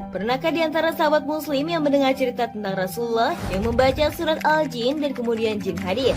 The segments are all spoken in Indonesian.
Pernahkah di antara sahabat muslim yang mendengar cerita tentang Rasulullah yang membaca surat Al-Jin dan kemudian jin hadir?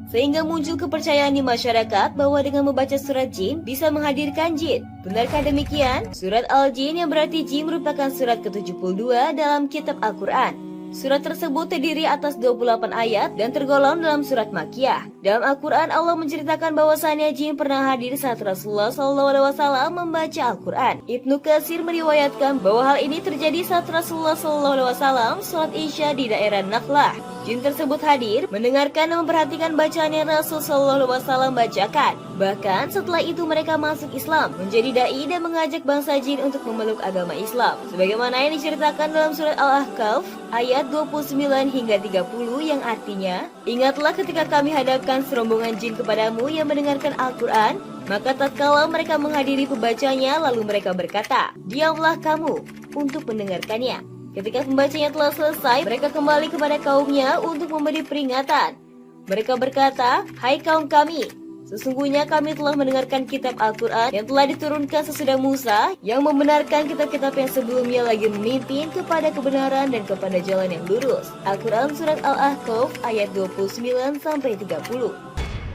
Sehingga muncul kepercayaan di masyarakat bahwa dengan membaca surat jin bisa menghadirkan jin. Benarkah demikian? Surat Al-Jin yang berarti jin merupakan surat ke-72 dalam kitab Al-Quran. Surat tersebut terdiri atas 28 ayat dan tergolong dalam surat Makkiyah. Dalam Al-Quran Allah menceritakan bahwasannya jin pernah hadir saat Rasulullah SAW membaca Al-Quran. Ibnu Katsir meriwayatkan bahwa hal ini terjadi saat Rasulullah SAW sholat Isya di daerah Nakhlah. Jin tersebut hadir, mendengarkan dan memperhatikan bacaan yang Rasul SAW bacakan. Bahkan setelah itu mereka masuk Islam, menjadi dai dan mengajak bangsa jin untuk memeluk agama Islam. Sebagaimana yang diceritakan dalam surat Al-Ahqaf ayat 29 hingga 30 yang artinya, "Ingatlah ketika kami hadapkan serombongan jin kepadamu yang mendengarkan Al-Quran, maka tatkala mereka menghadiri pembacanya lalu mereka berkata, diamlah kamu untuk mendengarkannya. Ketika pembacanya telah selesai, mereka kembali kepada kaumnya untuk memberi peringatan. Mereka berkata, hai kaum kami, sesungguhnya kami telah mendengarkan kitab Al-Quran yang telah diturunkan sesudah Musa, yang membenarkan kitab-kitab yang sebelumnya lagi memimpin kepada kebenaran dan kepada jalan yang lurus." Al-Quran Surat Al-Ahqaf ayat 29-30.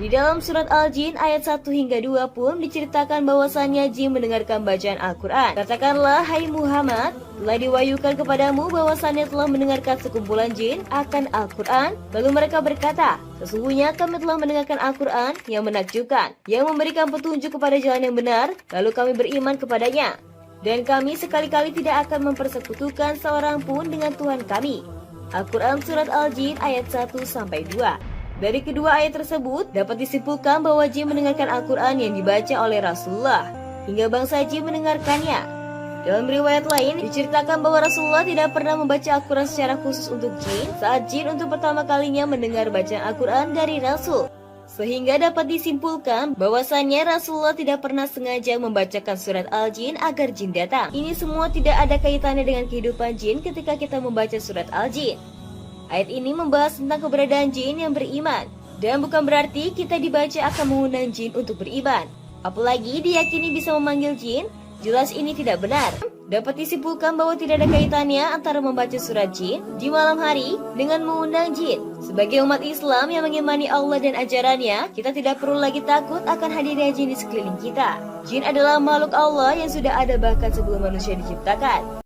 Di dalam surat Al-Jin ayat 1 hingga 2 pun diceritakan bahwasannya jin mendengarkan bacaan Al-Quran. Katakanlah, hai Muhammad, telah diwahyukan kepadamu bahwasannya telah mendengarkan sekumpulan jin akan Al-Quran. Lalu mereka berkata, sesungguhnya kami telah mendengarkan Al-Quran yang menakjubkan, yang memberikan petunjuk kepada jalan yang benar, lalu kami beriman kepadanya. Dan kami sekali-kali tidak akan mempersekutukan seorang pun dengan Tuhan kami. Al-Quran Surat Al-Jin ayat 1-2. Dari kedua ayat tersebut, dapat disimpulkan bahwa jin mendengarkan Al-Quran yang dibaca oleh Rasulullah, hingga bangsa jin mendengarkannya. Dalam riwayat lain, diceritakan bahwa Rasulullah tidak pernah membaca Al-Quran secara khusus untuk jin, saat jin untuk pertama kalinya mendengar bacaan Al-Quran dari Rasul. Sehingga dapat disimpulkan bahwasannya Rasulullah tidak pernah sengaja membacakan surat Al-Jin agar jin datang. Ini semua tidak ada kaitannya dengan kehidupan jin ketika kita membaca surat Al-Jin. Ayat ini membahas tentang keberadaan jin yang beriman, dan bukan berarti kita dibaca akan mengundang jin untuk beriman. Apalagi diyakini bisa memanggil jin, jelas ini tidak benar. Dapat disimpulkan bahwa tidak ada kaitannya antara membaca surat jin di malam hari dengan mengundang jin. Sebagai umat Islam yang mengimani Allah dan ajarannya, kita tidak perlu lagi takut akan hadirnya jin di sekeliling kita. Jin adalah makhluk Allah yang sudah ada bahkan sebelum manusia diciptakan.